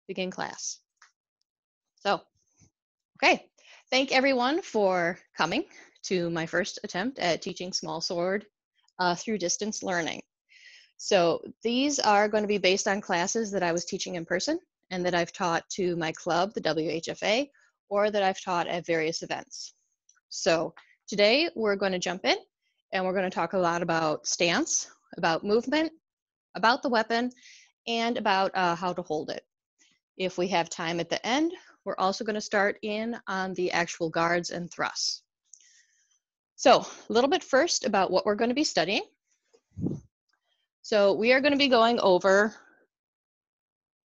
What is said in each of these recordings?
begin class. So, okay, thank everyone for coming to my first attempt at teaching Smallsword through distance learning. So these are going to be based on classes that I was teaching in person and that I've taught to my club, the WHFA, or that I've taught at various events. So today we're going to jump in and we're going to talk a lot about stance, about movement, about the weapon, and about how to hold it. If we have time at the end, we're also going to start in on the actual guards and thrusts. So a little bit first about what we're going to be studying. So we are going to be going over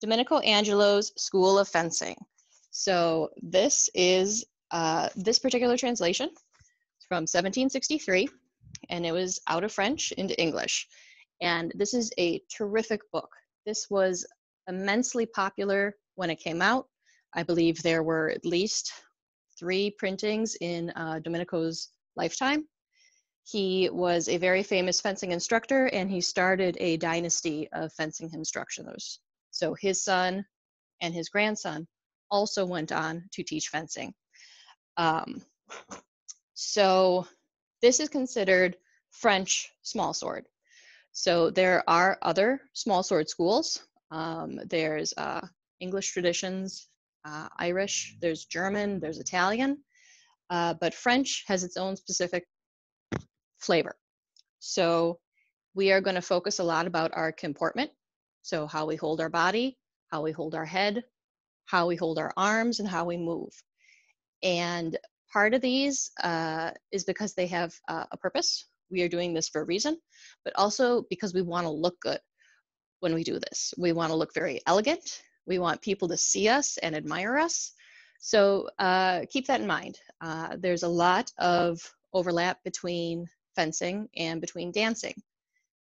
Domenico Angelo's School of Fencing. So this is this particular translation from 1763, and it was out of French into English. And this is a terrific book. This was immensely popular when it came out. I believe there were at least 3 printings in Domenico's lifetime. He was a very famous fencing instructor, and he started a dynasty of fencing instructors. So his son and his grandson also went on to teach fencing. So this is considered French smallsword. So there are other smallsword schools. There's English traditions, Irish, there's German, there's Italian, but French has its own specific flavor. So we are going to focus a lot about our comportment. So how we hold our body, how we hold our head, how we hold our arms, and how we move. And part of these is because they have a purpose. We are doing this for a reason, but also because we want to look good when we do this. We want to look very elegant. We want people to see us and admire us. So keep that in mind. There's a lot of overlap between fencing and between dancing.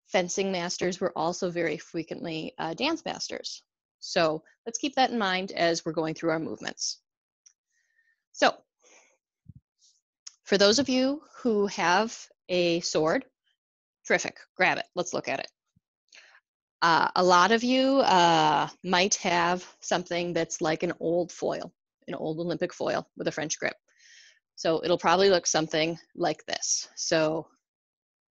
Fencing masters were also very frequently dance masters. So let's keep that in mind as we're going through our movements. So for those of you who have a sword, terrific, grab it, let's look at it. A lot of you might have something that's like an old foil, an old Olympic foil with a French grip. So it'll probably look something like this. So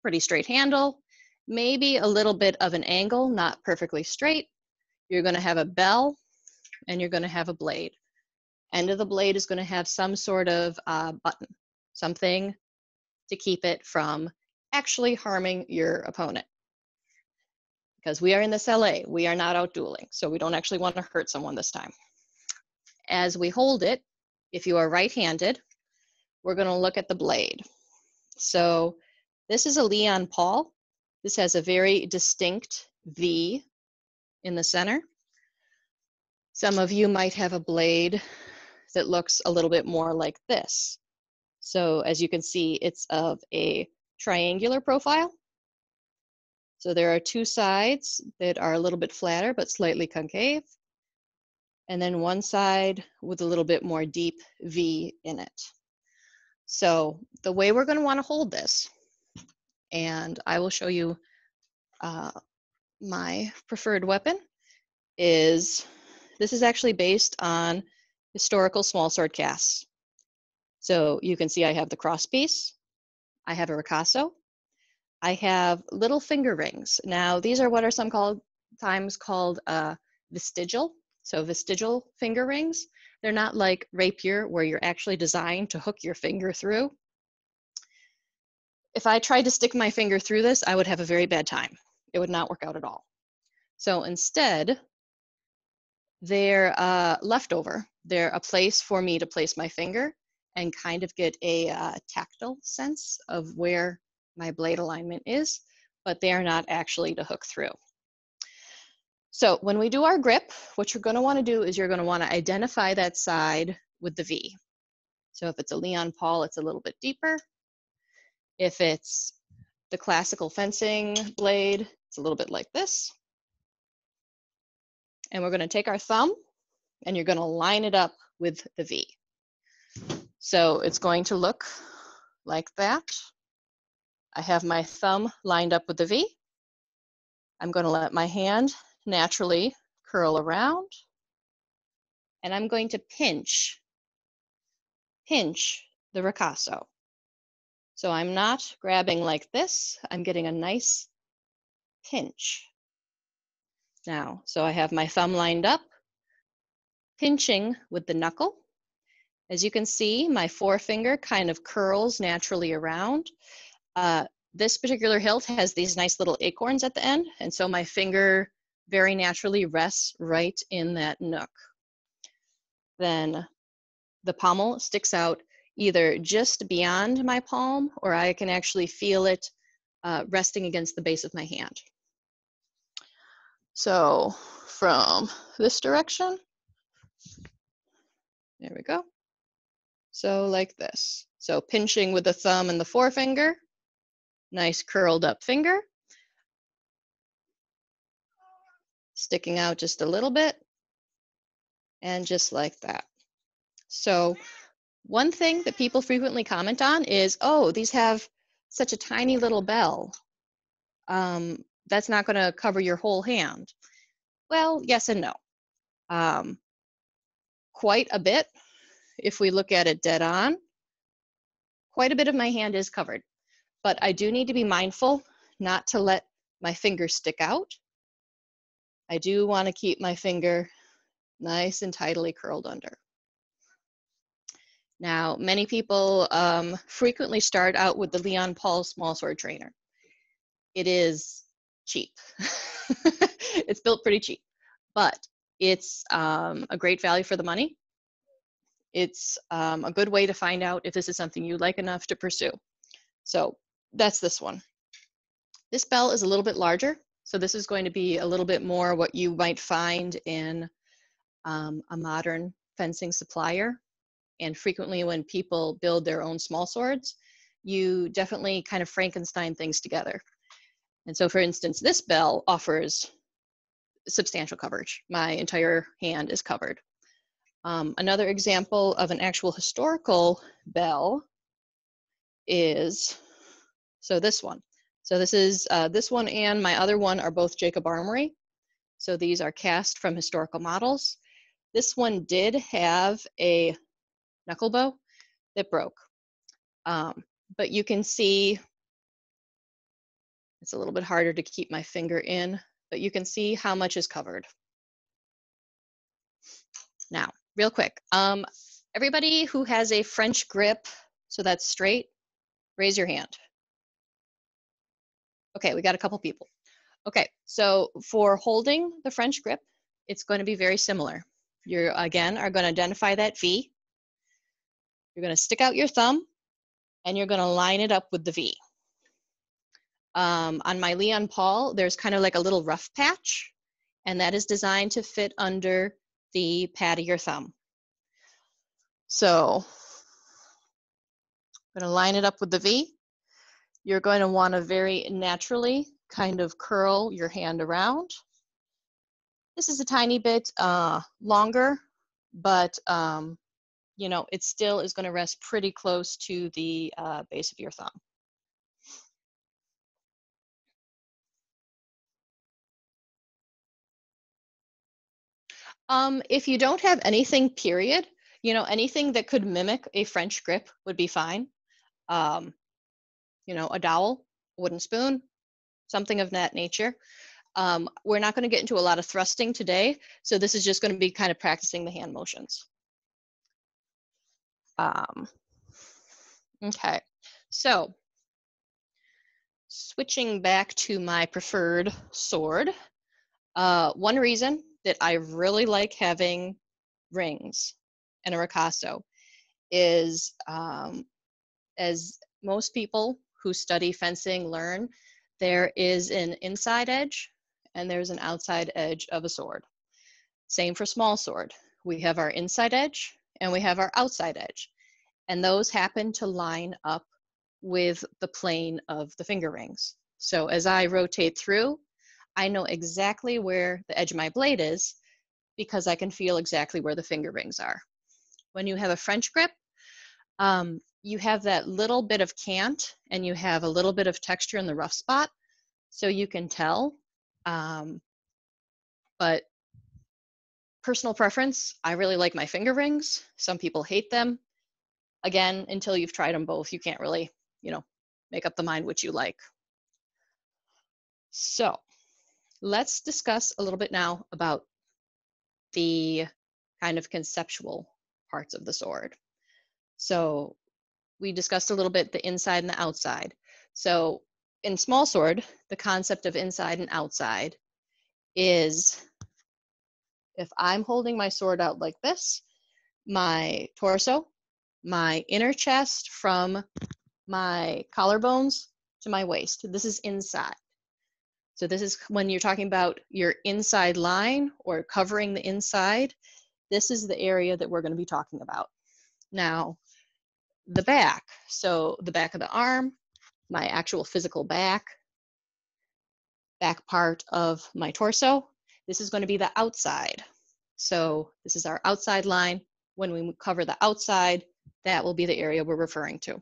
pretty straight handle, maybe a little bit of an angle, not perfectly straight. You're going to have a bell and you're going to have a blade. End of the blade is going to have some sort of button, something to keep it from actually harming your opponent. Because we are in this LA, we are not out dueling, so we don't actually want to hurt someone this time. As we hold it, if you are right-handed, we're going to look at the blade. So this is a Leon Paul. This has a very distinct V in the center. Some of you might have a blade that looks a little bit more like this. So as you can see, it's of a triangular profile. So there are 2 sides that are a little bit flatter but slightly concave, and then one side with a little bit more deep V in it. So the way we're going to want to hold this, and I will show you my preferred weapon, is this is actually based on historical smallsword casts. So you can see I have the crosspiece, I have a ricasso, I have little finger rings. Now these are what are sometimes called vestigial. So vestigial finger rings. They're not like rapier where you're actually designed to hook your finger through. If I tried to stick my finger through this, I would have a very bad time. It would not work out at all. So instead, they're leftover. They're a place for me to place my finger and kind of get a tactile sense of where my blade alignment is, but they are not actually to hook through. So when we do our grip, what you're going to want to do is you're going to want to identify that side with the V. So if it's a Leon Paul, it's a little bit deeper. If it's the classical fencing blade, it's a little bit like this. And we're going to take our thumb and you're going to line it up with the V. So it's going to look like that. I have my thumb lined up with the V. I'm going to let my hand naturally curl around. and I'm going to pinch the ricasso. So I'm not grabbing like this, I'm getting a nice pinch. Now, so I have my thumb lined up, pinching with the knuckle. As you can see, my forefinger kind of curls naturally around. This particular hilt has these nice little acorns at the end, and so my finger very naturally rests right in that nook. Then the pommel sticks out either just beyond my palm, or I can actually feel it resting against the base of my hand. So from this direction, there we go. So like this. So pinching with the thumb and the forefinger, nice curled up finger, sticking out just a little bit, and just like that. So one thing that people frequently comment on is, oh, these have such a tiny little bell. That's not going to cover your whole hand. Well, yes and no. Quite a bit, if we look at it dead on, quite a bit of my hand is covered. But I do need to be mindful not to let my finger stick out. I do want to keep my finger nice and tidily curled under. Now, many people frequently start out with the Leon Paul Smallsword Trainer. It is cheap. It's built pretty cheap, but it's a great value for the money. It's a good way to find out if this is something you like enough to pursue. So that's this one. This bell is a little bit larger, so this is going to be a little bit more what you might find in a modern fencing supplier. And frequently when people build their own small swords, you definitely kind of Frankenstein things together. And so for instance, this bell offers substantial coverage. My entire hand is covered. Another example of an actual historical bell is, so this one. So this is, this one and my other one are both Jacob Armory. So these are cast from historical models. This one did have a knuckle bow that broke. But you can see, it's a little bit harder to keep my finger in, but you can see how much is covered. Now, real quick, everybody who has a French grip, so that's straight, raise your hand. Okay, we got a couple people. Okay, so for holding the French grip, it's going to be very similar. You again are going to identify that V. You're going to stick out your thumb and you're going to line it up with the V. On my Leon Paul, there's kind of like a little rough patch, and that is designed to fit under the pad of your thumb. So I'm going to line it up with the V. You're going to want to very naturally kind of curl your hand around. This is a tiny bit longer, but you know, it still is going to rest pretty close to the base of your thumb. If you don't have anything, period, you know, anything that could mimic a French grip would be fine. You know, a dowel, a wooden spoon, something of that nature. We're not going to get into a lot of thrusting today, so this is just going to be kind of practicing the hand motions. Okay, so switching back to my preferred sword, one reason that I really like having rings and a ricasso is, as most people who study fencing learn, there is an inside edge and there's an outside edge of a sword. Same for small sword. We have our inside edge and we have our outside edge, and those happen to line up with the plane of the finger rings. So as I rotate through, I know exactly where the edge of my blade is because I can feel exactly where the finger rings are. When you have a French grip, you have that little bit of cant and you have a little bit of texture in the rough spot, so you can tell. But personal preference, I really like my finger rings. Some people hate them. Again, until you've tried them both, you can't really, make up the mind which you like. So let's discuss a little bit now about the kind of conceptual parts of the sword. So we discussed a little bit the inside and the outside. So in Smallsword, the concept of inside and outside is, if I'm holding my sword out like this, my torso, my inner chest from my collarbones to my waist, this is inside. So this is when you're talking about your inside line or covering the inside, this is the area that we're going to be talking about. Now, the back, so the back of the arm, my actual physical back part of my torso, this is going to be the outside. So this is our outside line. When we cover the outside, that will be the area we're referring to.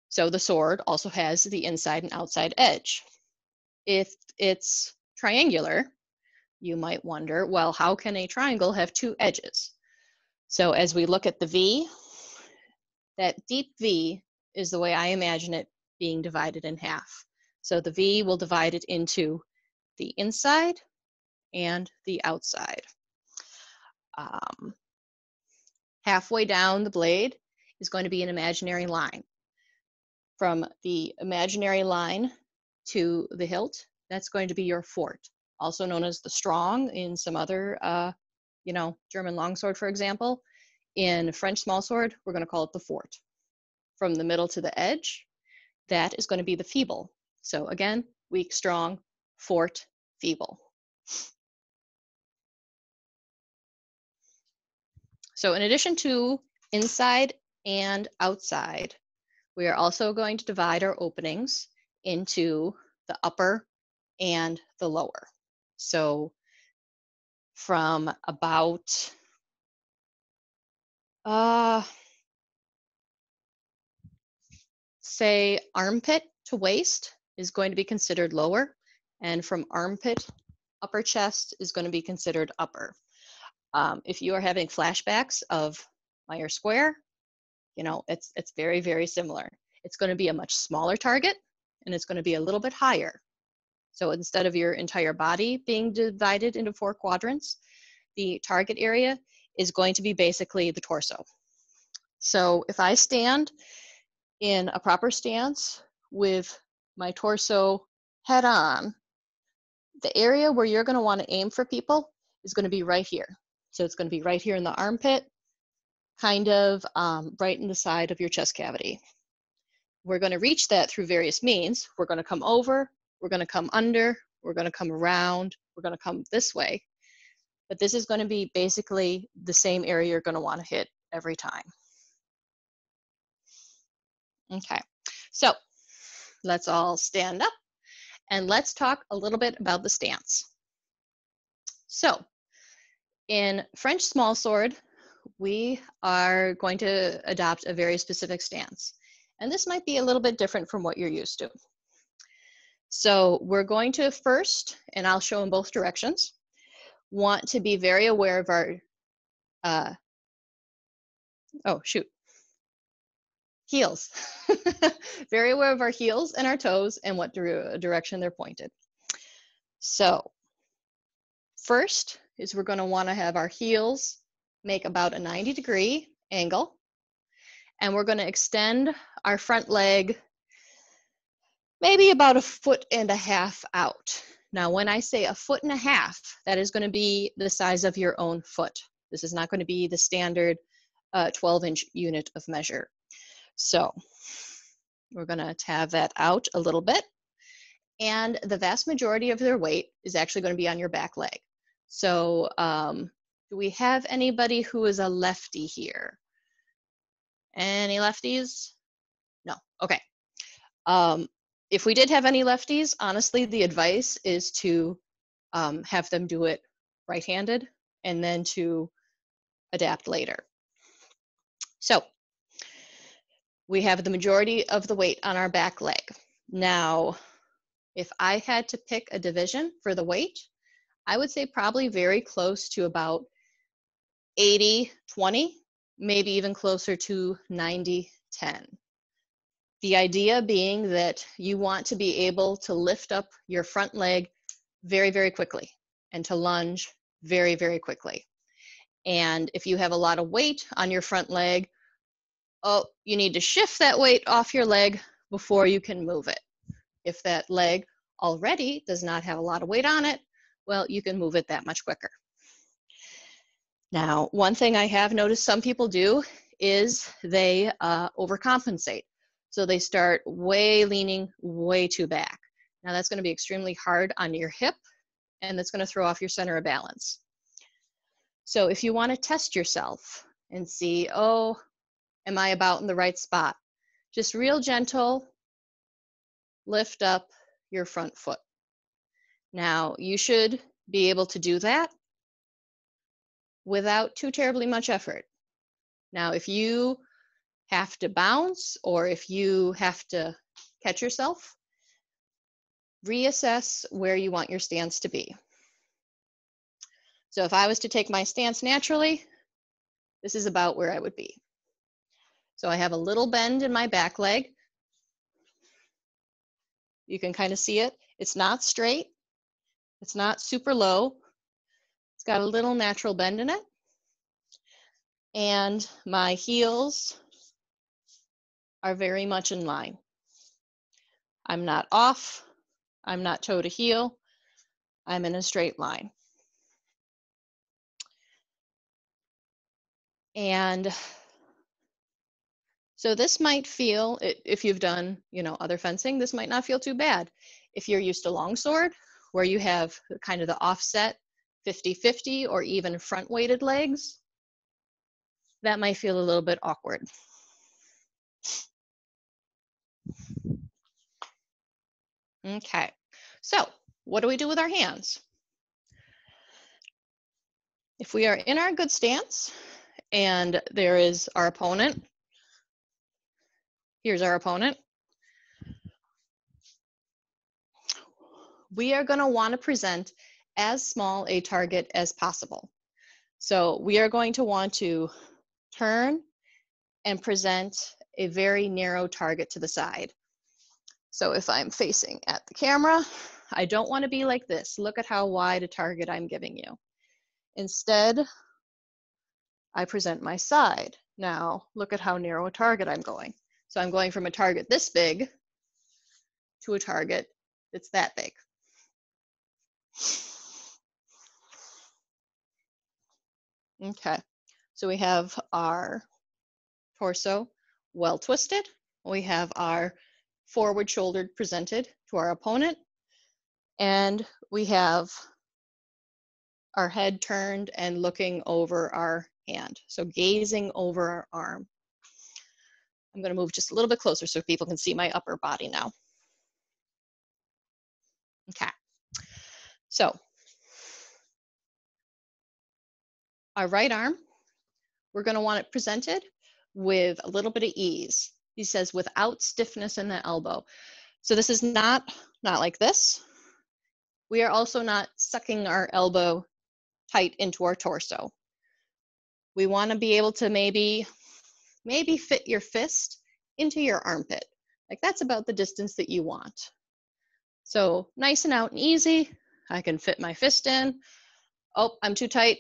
So the sword also has the inside and outside edge. If it's triangular, you might wonder, well, how can a triangle have two edges? So as we look at the V, that deep V is the way I imagine it being divided in half. So the V will divide it into the inside and the outside. Halfway down the blade is going to be an imaginary line. From the imaginary line to the hilt, that's going to be your fort, also known as the strong in some other, German longsword, for example. In French smallsword, we're going to call it the fort. From the middle to the edge, that is going to be the feeble. So again, weak, strong, fort, feeble. So in addition to inside and outside, we are also going to divide our openings into the upper and the lower. So from about say armpit to waist is going to be considered lower, and from armpit, upper chest is going to be considered upper. If you are having flashbacks of Meyer Square, it's very, very similar. It's going to be a much smaller target, and it's going to be a little bit higher. So instead of your entire body being divided into 4 quadrants, the target area is going to be basically the torso. So if I stand in a proper stance with my torso head on, the area where you're going to want to aim for people is going to be right here. So it's going to be right here in the armpit, kind of right in the side of your chest cavity. We're going to reach that through various means. We're going to come over, we're going to come under, we're going to come around, we're going to come this way. But this is going to be basically the same area you're going to want to hit every time. Okay, so let's all stand up and let's talk a little bit about the stance. So in French smallsword, we are going to adopt a very specific stance. And this might be a little bit different from what you're used to. So we're going to first, and I'll show in both directions, want to be very aware of our, heels. Very aware of our heels and our toes and what direction they're pointed. So first is we're going to want to have our heels make about a 90-degree angle, and we're going to extend our front leg maybe about 1.5 feet out. Now, when I say 1.5 feet, that is going to be the size of your own foot. This is not going to be the standard 12-inch unit of measure. So we're going to have that out a little bit. And the vast majority of their weight is actually going to be on your back leg. So do we have anybody who is a lefty here? Any lefties? No. Okay. If we did have any lefties, honestly, the advice is to have them do it right-handed and then to adapt later. So we have the majority of the weight on our back leg. Now, if I had to pick a division for the weight, I would say probably very close to about 80-20, maybe even closer to 90-10. The idea being that you want to be able to lift up your front leg very, very quickly and to lunge very, very quickly. And if you have a lot of weight on your front leg, oh, you need to shift that weight off your leg before you can move it. If that leg already does not have a lot of weight on it, well, you can move it that much quicker. Now, one thing I have noticed some people do is they overcompensate. So they start leaning way too back. Now that's going to be extremely hard on your hip, and that's going to throw off your center of balance. So if you want to test yourself and see, oh, am I about in the right spot? Just real gentle, lift up your front foot. Now, you should be able to do that without too terribly much effort. Now, if you have to bounce or if you have to catch yourself, reassess where you want your stance to be. So if I was to take my stance naturally, this is about where I would be. So I have a little bend in my back leg. You can kind of see it. It's not straight. It's not super low. It's got a little natural bend in it. And my heels are very much in line. I'm not off. I'm not toe to heel. I'm in a straight line. And so this might feel, if you've done, other fencing, this might not feel too bad. If you're used to longsword, where you have kind of the offset 50-50 or even front weighted legs, that might feel a little bit awkward. Okay, so what do we do with our hands? If we are in our good stance and there is our opponent, here's our opponent, we are going to want to present as small a target as possible. So we are going to want to turn and present a very narrow target to the side. So if I'm facing at the camera, I don't want to be like this. Look at how wide a target I'm giving you. Instead, I present my side. Now, look at how narrow a target I'm going. So I'm going from a target this big to a target that's that big. Okay, so we have our torso well twisted. We have our forward shouldered presented to our opponent. And we have our head turned and looking over our hand. So gazing over our arm. I'm going to move just a little bit closer so people can see my upper body now. Okay. So our right arm, we're going to want it presented with a little bit of ease. He says without stiffness in the elbow. So this is not like this. We are also not sucking our elbow tight into our torso. We want to be able to maybe fit your fist into your armpit. Like that's about the distance that you want. So nice and out and easy. I can fit my fist in. Oh, I'm too tight.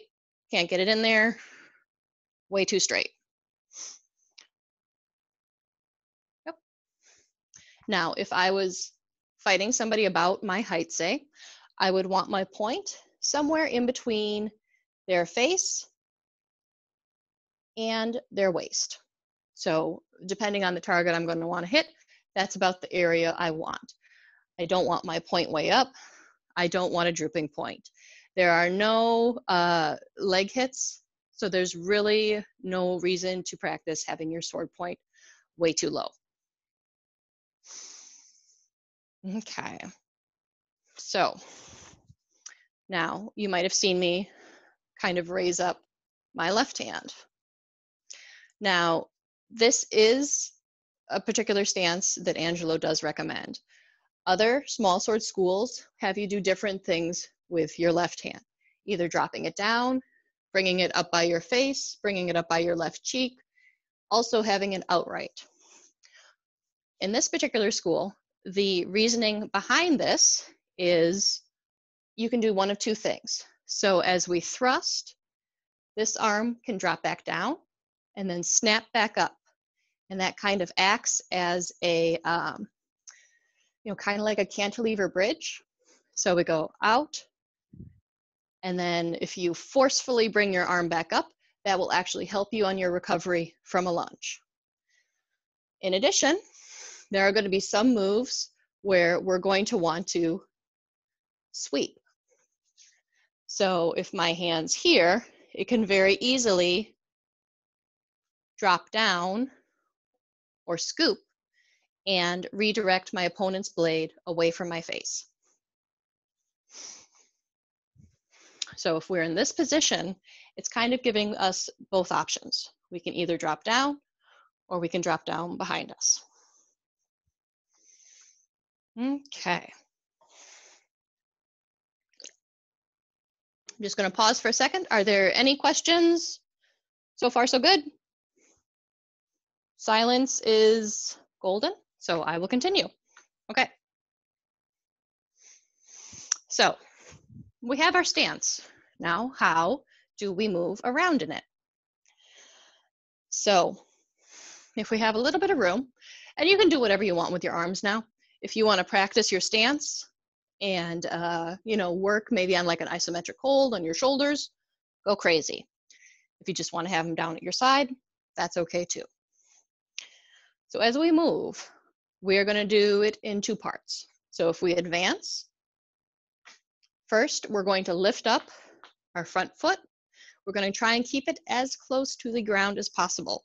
Can't get it in there. Way too straight. Yep. Now, if I was fighting somebody about my height, say, I would want my point somewhere in between their face and their waist. So depending on the target I'm going to want to hit, that's about the area I want. I don't want my point way up. I don't want a drooping point. There are no leg hits, so there's really no reason to practice having your sword point way too low. Okay, so now you might have seen me kind of raise up my left hand. Now, this is a particular stance that Angelo does recommend. Other small sword schools have you do different things with your left hand, either dropping it down, bringing it up by your face, bringing it up by your left cheek, also having it outright. In this particular school, the reasoning behind this is you can do one of two things. So as we thrust, this arm can drop back down and then snap back up. And that kind of acts as a, kind of like a cantilever bridge. So we go out, and then if you forcefully bring your arm back up, that will actually help you on your recovery from a lunge. In addition, there are going to be some moves where we're going to want to sweep. So if my hand's here, it can very easily drop down or scoop and redirect my opponent's blade away from my face. So if we're in this position, it's kind of giving us both options. We can either drop down or we can drop down behind us. Okay. I'm just going to pause for a second. Are there any questions? So far, so good. Silence is golden, so I will continue. Okay. So we have our stance. Now, how do we move around in it? So if we have a little bit of room, and you can do whatever you want with your arms now. If you want to practice your stance and, work maybe on like an isometric hold on your shoulders, go crazy. If you just want to have them down at your side, that's okay too. So as we move, we are going to do it in two parts. So if we advance, first we're going to lift up our front foot. We're going to try and keep it as close to the ground as possible.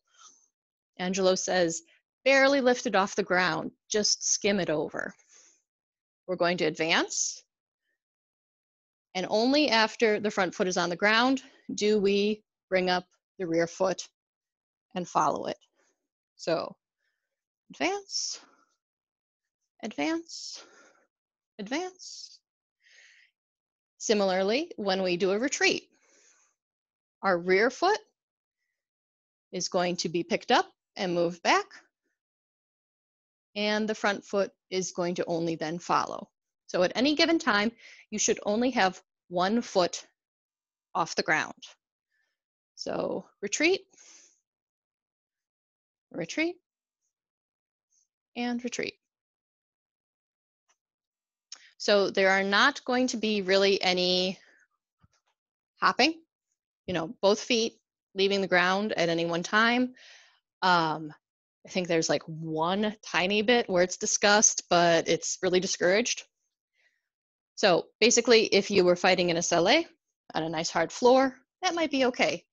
Angelo says, barely lift it off the ground, just skim it over. We're going to advance, and only after the front foot is on the ground do we bring up the rear foot and follow it. So advance, advance, advance. Similarly, when we do a retreat, our rear foot is going to be picked up and moved back, and the front foot is going to only then follow. So at any given time, you should only have one foot off the ground. So retreat, retreat, and retreat. So there are not going to be really any hopping, both feet leaving the ground at any one time. I think there's like one tiny bit where it's discussed, but it's really discouraged. So basically, if you were fighting in a salle on a nice hard floor, that might be okay.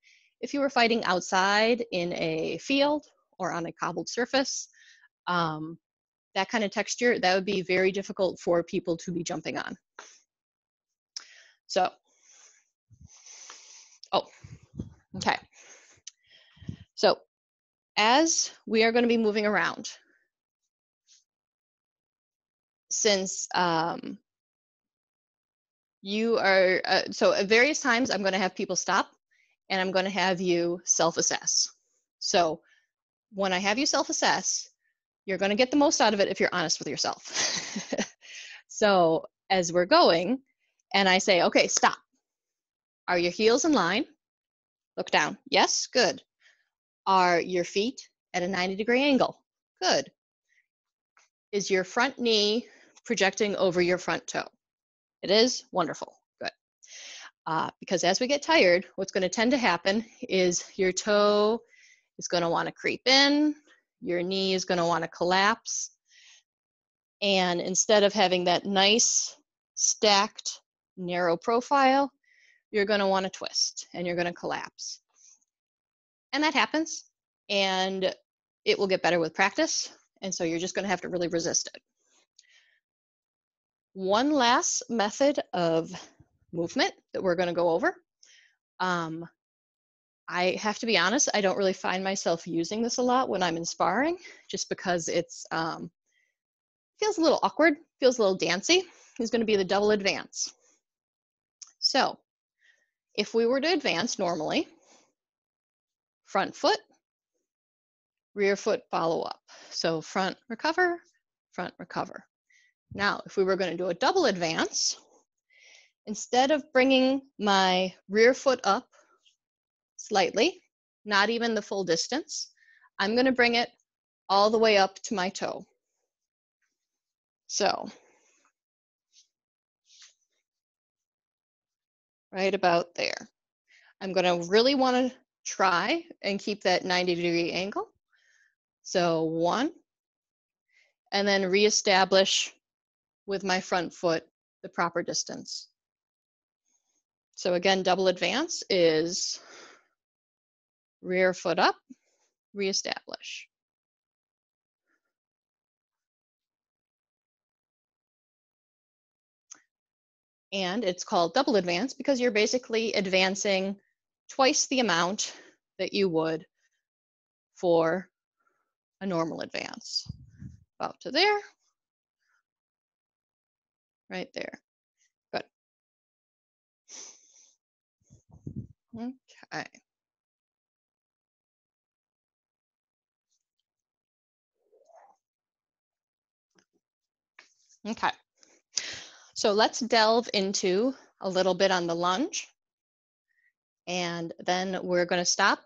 If you were fighting outside in a field or on a cobbled surface, that kind of texture, that would be very difficult for people to be jumping on. So, okay. So as we are going to be moving around, since you are, so at various times I'm going to have people stop and I'm going to have you self-assess. So when I have you self-assess, you're going to get the most out of it if you're honest with yourself. So as we're going and I say, okay, stop. Are your heels in line? Look down. Yes, good. Are your feet at a 90-degree angle? Good. Is your front knee projecting over your front toe? It is? Wonderful. Good. Because as we get tired, what's going to tend to happen is your toe is going to want to creep in, your knee is going to want to collapse, and instead of having that nice, stacked, narrow profile, you're going to want to twist and you're going to collapse. And that happens, and it will get better with practice, and so you're just going to have to really resist it. One last method of movement that we're going to go over. I have to be honest, I don't really find myself using this a lot when I'm in sparring, just because it's feels a little awkward, feels a little dancey. Is going to be the double advance. So if we were to advance normally, front foot, rear foot, follow up. So front, recover, front, recover. Now, if we were going to do a double advance, instead of bringing my rear foot up slightly, not even the full distance, I'm going to bring it all the way up to my toe. So, right about there. I'm going to really want to try and keep that 90-degree angle. So 1, and then reestablish with my front foot the proper distance. So again, double advance is rear foot up, reestablish. And it's called double advance because you're basically advancing twice the amount that you would for a normal advance. About to there, right there. Good. Okay. Okay. So let's delve into a little bit on the lunge. And then we're going to stop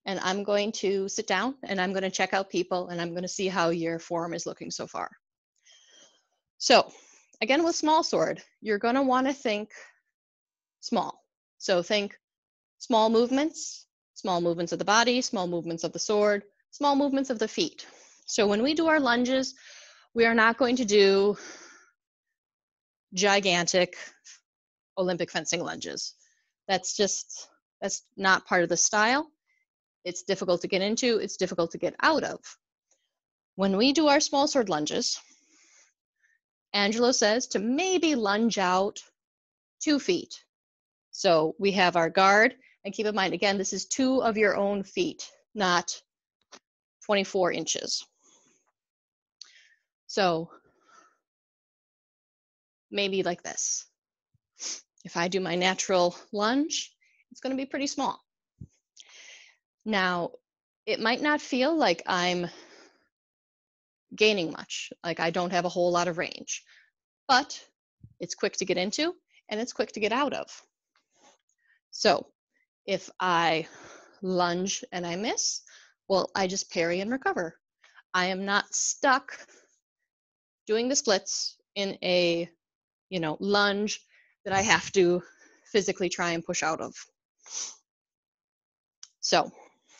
and I'm going to sit down and I'm going to check out people and I'm going to see how your form is looking so far. So again, with small sword, you're going to want to think small. So think small movements of the body, small movements of the sword, small movements of the feet. So when we do our lunges, we are not going to do gigantic Olympic fencing lunges. That's not part of the style. It's difficult to get into, it's difficult to get out of. When we do our small sword lunges, Angelo says to maybe lunge out 2 feet. So we have our guard, and keep in mind, again, this is 2 of your own feet, not 24 inches. So maybe like this. If I do my natural lunge, it's going to be pretty small. Now, it might not feel like I'm gaining much, like I don't have a whole lot of range, but it's quick to get into and it's quick to get out of. So if I lunge and I miss, well, I just parry and recover. I am not stuck doing the splits in a, lunge that I have to physically try and push out of. So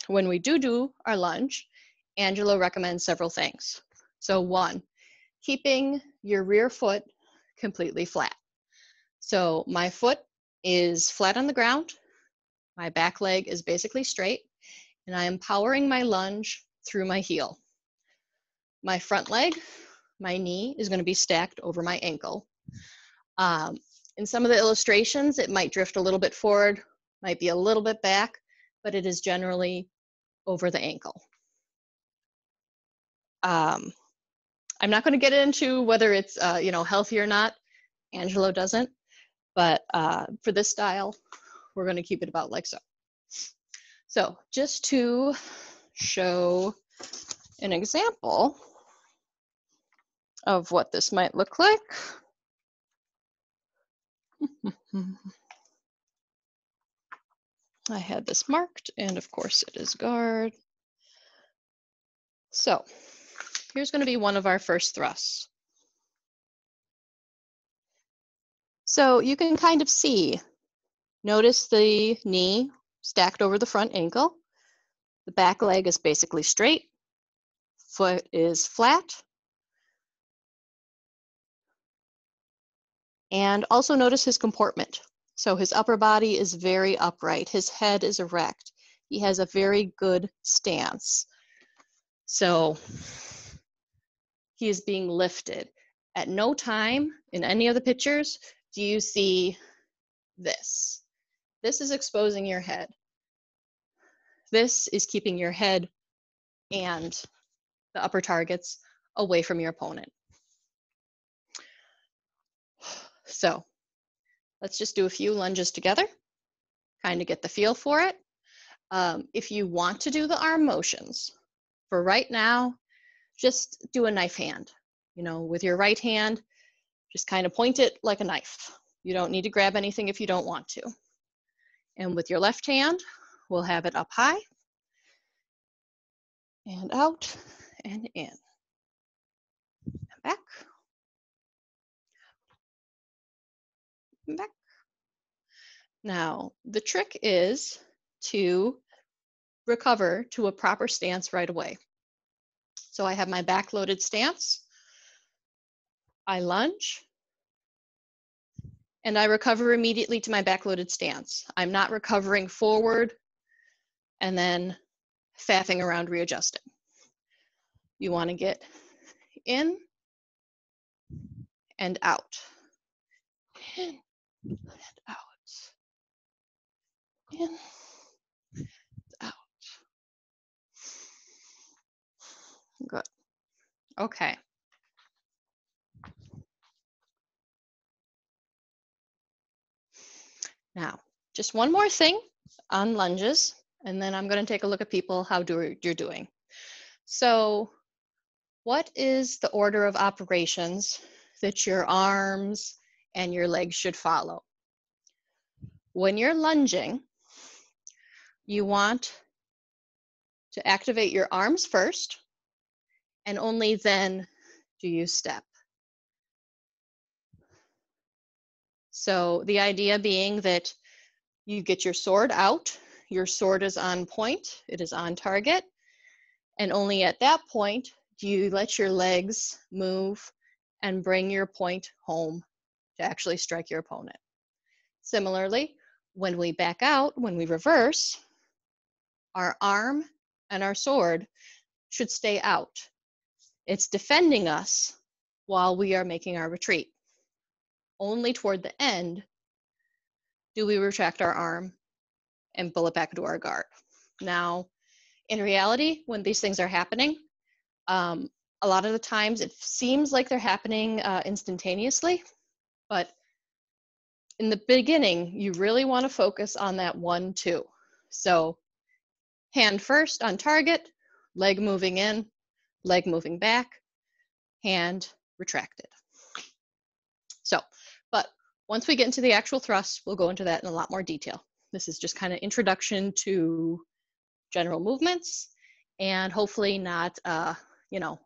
when we do our lunge, Angelo recommends several things. So 1, keeping your rear foot completely flat. So my foot is flat on the ground, my back leg is basically straight, and I am powering my lunge through my heel. My front leg, my knee is going to be stacked over my ankle. In some of the illustrations, it might drift a little bit forward, might be a little bit back, but it is generally over the ankle. I'm not going to get into whether it's healthy or not. Angelo doesn't, but for this style, we're going to keep it about like so. So just to show an example of what this might look like. I had this marked, and of course it is guard. So here's going to be one of our first thrusts. So you can kind of see, notice the knee stacked over the front ankle. The back leg is basically straight. Foot is flat. And also notice his comportment. So his upper body is very upright. His head is erect. He has a very good stance. So he is being lifted. At no time in any of the pictures do you see this. This is exposing your head. This is keeping your head and the upper targets away from your opponent. So let's just do a few lunges together, kind of get the feel for it. If you want to do the arm motions, for right now, just do a knife hand. You know, with your right hand, just kind of point it like a knife. You don't need to grab anything if you don't want to. And with your left hand, we'll have it up high and out and in and back and back. Now, the trick is to recover to a proper stance right away. So I have my back loaded stance. I lunge and I recover immediately to my back loaded stance. I'm not recovering forward and then faffing around readjusting. You want to get in and out. In and out. In and out. Good. Okay. Now, just one more thing on lunges, and then I'm going to take a look at people, how you're doing. So what is the order of operations that your arms and your legs should follow? When you're lunging, you want to activate your arms first, and only then do you step. So the idea being that you get your sword out, your sword is on point, it is on target, and only at that point do you let your legs move and bring your point home to actually strike your opponent. Similarly, when we back out, when we reverse, our arm and our sword should stay out. It's defending us while we are making our retreat. Only toward the end do we retract our arm and pull it back into our guard. Now, in reality, when these things are happening, a lot of the times it seems like they're happening instantaneously, but in the beginning, you really want to focus on that 1-2. So hand first on target, leg moving in, leg moving back, hand retracted. So, but once we get into the actual thrust, we'll go into that in a lot more detail. This is just kind of introduction to general movements and hopefully not, you know,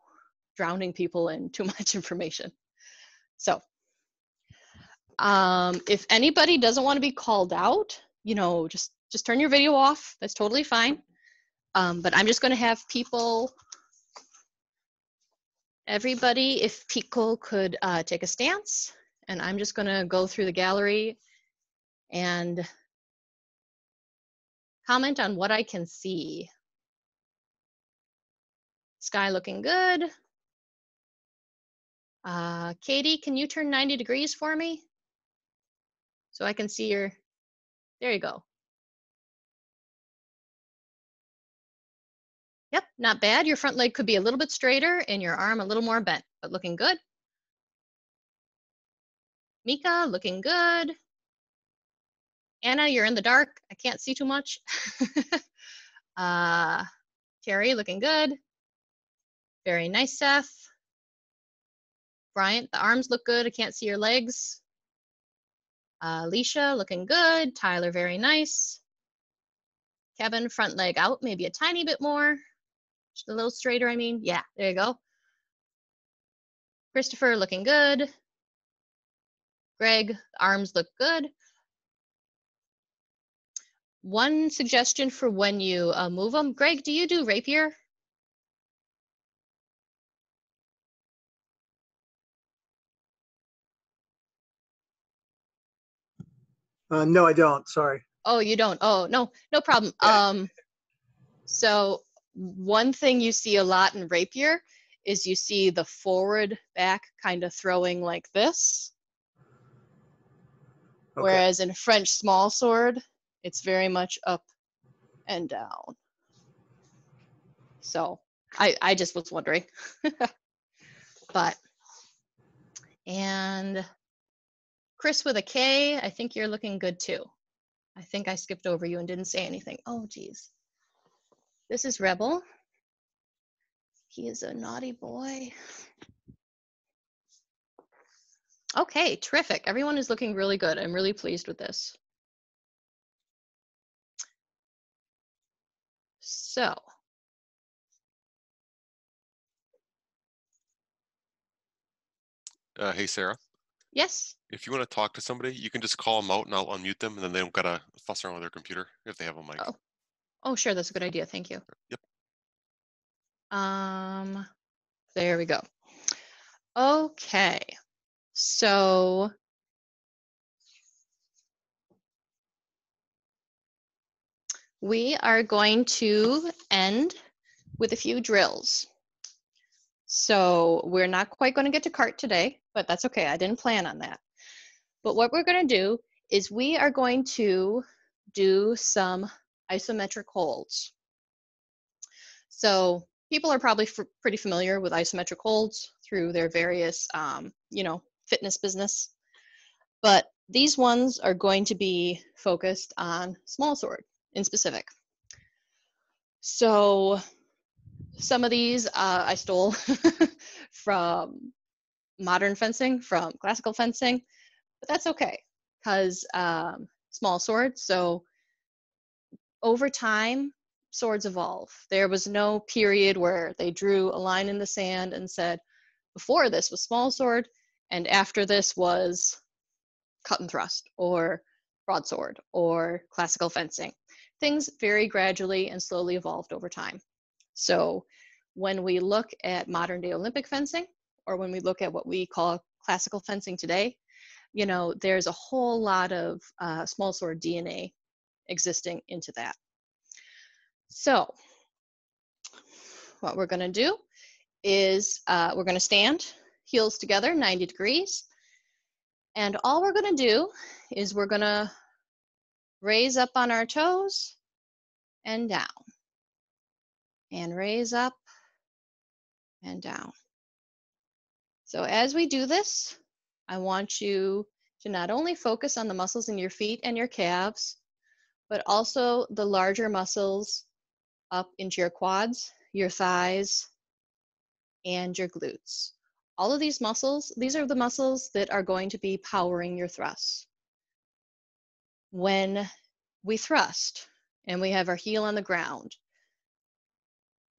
drowning people in too much information. So if anybody doesn't want to be called out, you know, just turn your video off. That's totally fine. But I'm just going to have people, everybody, if people could take a stance, and I'm just going to go through the gallery and comment on what I can see. Sky looking good. Katie, can you turn 90 degrees for me? So I can see your, there you go. Yep, not bad. Your front leg could be a little bit straighter and your arm a little more bent, but looking good. Mika, looking good. Anna, you're in the dark. I can't see too much. Terry, looking good. Very nice, Seth. Bryant, the arms look good. I can't see your legs. Alicia, looking good. Tyler, very nice. Kevin, front leg out, maybe a tiny bit more. Just a little straighter, I mean. Yeah, there you go. Christopher, looking good. Greg, arms look good. One suggestion for when you move them. Greg, do you do rapier? No, I don't. Sorry. Oh, you don't? Oh, no problem. So one thing you see a lot in rapier is you see the forward back kind of throwing like this. Okay. Whereas in French small sword, it's very much up and down. So I just was wondering. But, and Chris with a K, I think you're looking good too. I think I skipped over you and didn't say anything. Oh, geez. This is Rebel. He is a naughty boy. Okay, terrific. Everyone is looking really good. I'm really pleased with this. So, Hey, Sarah, yes. if you want to talk to somebody, you can just call them out and I'll unmute them, and then they don't gotta fuss around with their computer if they have a mic. Oh, sure. That's a good idea. Thank you. Yep. There we go. Okay. So we are going to end with a few drills. So we're not quite going to get to cart today, but that's okay. I didn't plan on that. But what we're going to do is we are going to do some isometric holds. So people are probably pretty familiar with isometric holds through their various, fitness business. But these ones are going to be focused on Smallsword in specific. So some of these I stole from modern fencing, from classical fencing, but that's okay because small swords. So over time, swords evolve. There was no period where they drew a line in the sand and said, before this was small sword, and after this was cut and thrust, or broadsword, or classical fencing. Things very gradually and slowly evolved over time. So when we look at modern day Olympic fencing, or when we look at what we call classical fencing today, there's a whole lot of small sword DNA existing into that. So what we're going to do is we're going to stand heels together 90 degrees. And all we're going to do is we're going to raise up on our toes and down. And raise up and down. So as we do this, I want you to not only focus on the muscles in your feet and your calves, but also the larger muscles up into your quads, your thighs, and your glutes. All of these muscles, these are the muscles that are going to be powering your thrusts. When we thrust and we have our heel on the ground,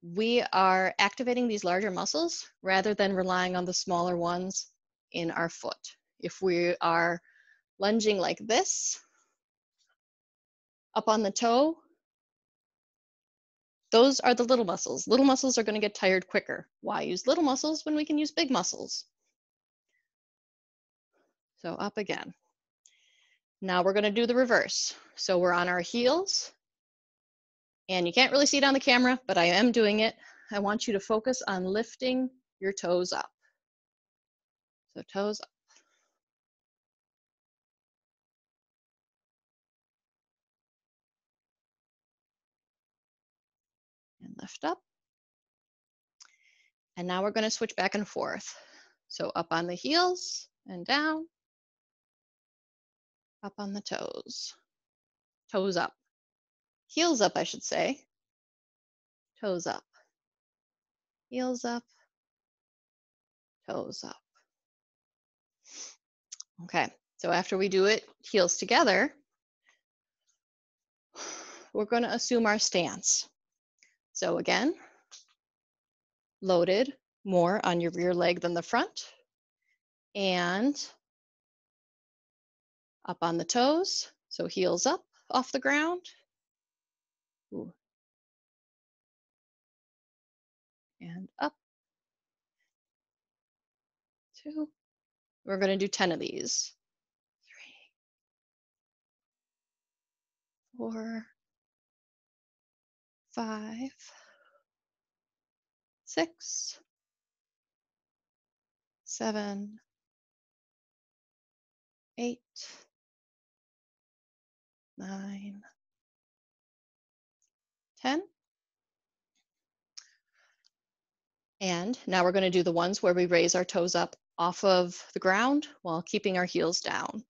we are activating these larger muscles rather than relying on the smaller ones in our foot. If we are lunging like this, up on the toe, those are the little muscles. Little muscles are going to get tired quicker. Why use little muscles when we can use big muscles? So up again. Now we're going to do the reverse. So we're on our heels, and you can't really see it on the camera, but I am doing it. I want you to focus on lifting your toes up. So toes up. And lift up. And now we're going to switch back and forth. So up on the heels and down, up on the toes. Toes up. Heels up, I should say. Toes up. Heels up. Toes up. Okay, so after we do it, heels together, we're going to assume our stance. So again, loaded more on your rear leg than the front, and up on the toes, so heels up off the ground. Ooh. And up. 2. We're going to do 10 of these. 3, 4, 5, 6, 7, 8, 9, 10. And now we're going to do the ones where we raise our toes up off of the ground while keeping our heels down.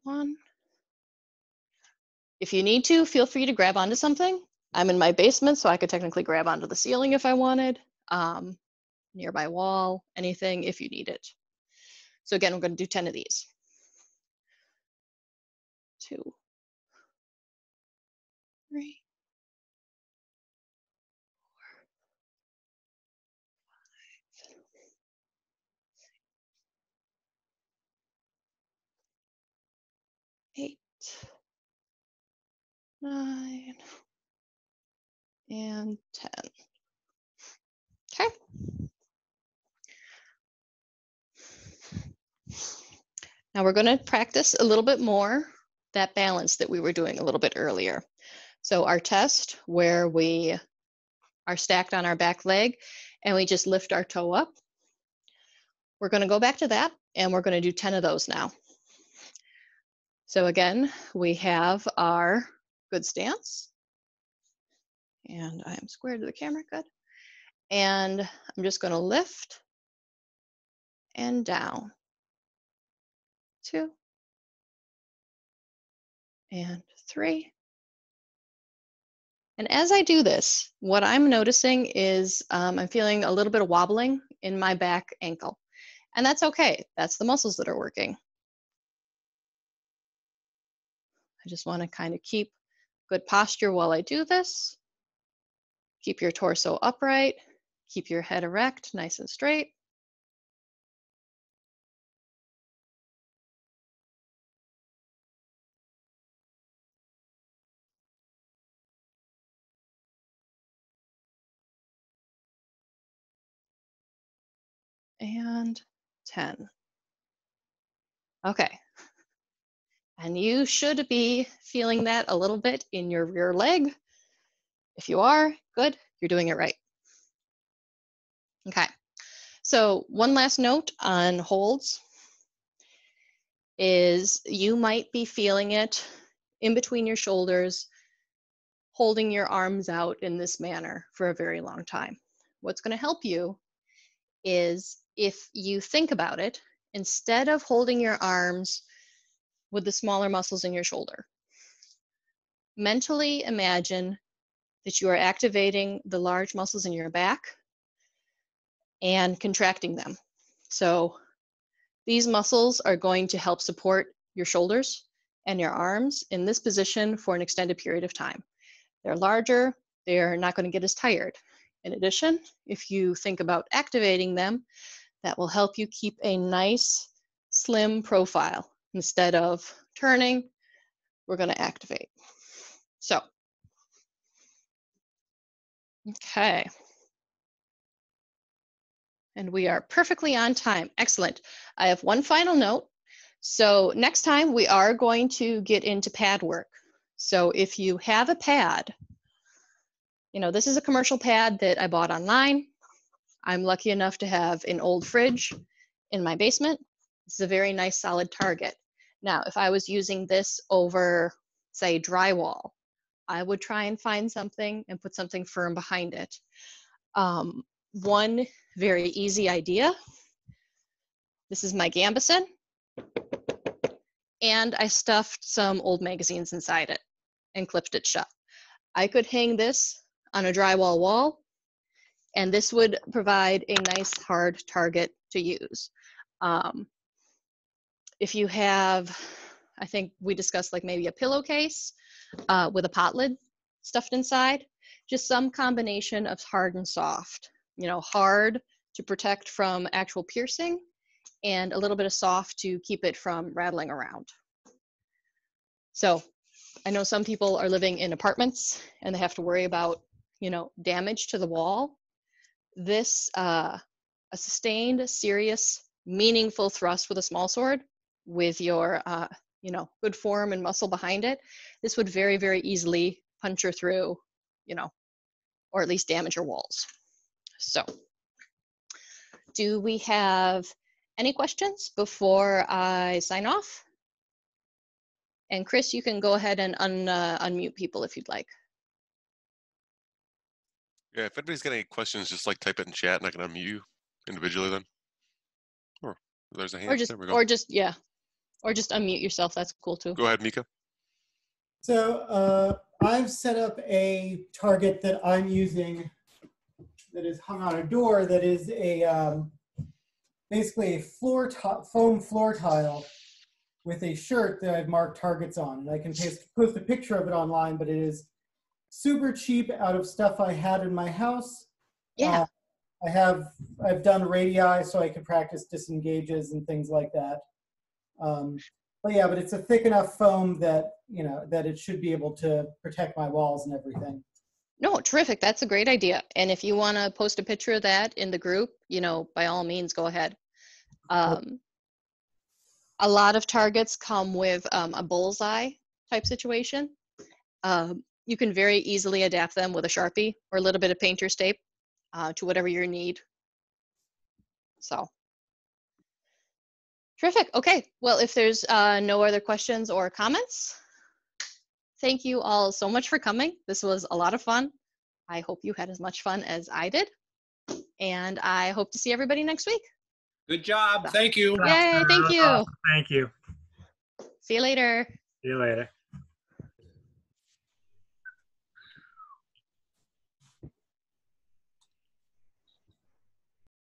one. If you need to, feel free to grab onto something. I'm in my basement, so I could technically grab onto the ceiling if I wanted, nearby wall, anything if you need it. So again, we're going to do 10 of these. 2, 3, 8, 9, and 10. Okay. Now we're going to practice a little bit more that balance that we were doing a little bit earlier. So our test where we are stacked on our back leg and we just lift our toe up. We're going to go back to that and we're going to do 10 of those now. So again, we have our good stance. And I am square to the camera, good. And I'm just going to lift and down. 2 and 3. And as I do this, what I'm noticing is I'm feeling a little bit of wobbling in my back ankle. And that's okay. That's the muscles that are working. I just want to kind of keep good posture while I do this. Keep your torso upright. Keep your head erect, nice and straight. And 10. Okay. And you should be feeling that a little bit in your rear leg. If you are, good, you're doing it right. Okay. So one last note on holds is you might be feeling it in between your shoulders, holding your arms out in this manner for a very long time. What's going to help you is if you think about it, instead of holding your arms with the smaller muscles in your shoulder, mentally imagine that you are activating the large muscles in your back and contracting them. So these muscles are going to help support your shoulders and your arms in this position for an extended period of time. They're larger, they're not going to get as tired. In addition, if you think about activating them, that will help you keep a nice, slim profile. Instead of turning, we're going to activate. So, okay. And we are perfectly on time. Excellent. I have one final note. So next time we are going to get into pad work. So if you have a pad, you know, this is a commercial pad that I bought online. I'm lucky enough to have an old fridge in my basement. This is a very nice solid target. Now, if I was using this over, say, drywall, I would try and find something and put something firm behind it. One very easy idea. This is my gambeson. And I stuffed some old magazines inside it and clipped it shut. I could hang this on a drywall wall, and this would provide a nice hard target to use. If you have, I think we discussed like maybe a pillowcase with a pot lid stuffed inside, just some combination of hard and soft. You know, hard to protect from actual piercing and a little bit of soft to keep it from rattling around. So I know some people are living in apartments and they have to worry about, you know, damage to the wall. This, a sustained, serious, meaningful thrust with a small sword with your, you know, good form and muscle behind it, this would very, very easily puncture through, you know, or at least damage your walls. So, do we have any questions before I sign off? And Chris, you can go ahead and unmute people if you'd like. Yeah, if anybody's got any questions, just like type it in chat and I can unmute you individually then. Or there's a hand. There we go. Or just, yeah. Or just unmute yourself. That's cool too. Go ahead, Mika. So I've set up a target that I'm using that is hung on a door that is a basically a foam floor tile with a shirt that I've marked targets on. And I can post a picture of it online, but it is super cheap out of stuff I had in my house. Yeah. I've done radii so I can practice disengages and things like that. But yeah, but it's a thick enough foam that, you know, that it should be able to protect my walls and everything. No, terrific. That's a great idea. And if you want to post a picture of that in the group, you know, by all means, go ahead. A lot of targets come with a bullseye type situation. You can very easily adapt them with a Sharpie or a little bit of painter's tape to whatever your need. So. Terrific. Okay. Well, if there's no other questions or comments, thank you all so much for coming. This was a lot of fun. I hope you had as much fun as I did. And I hope to see everybody next week. Good job. Thank you. Yay. Thank you. Thank you. See you later. See you later.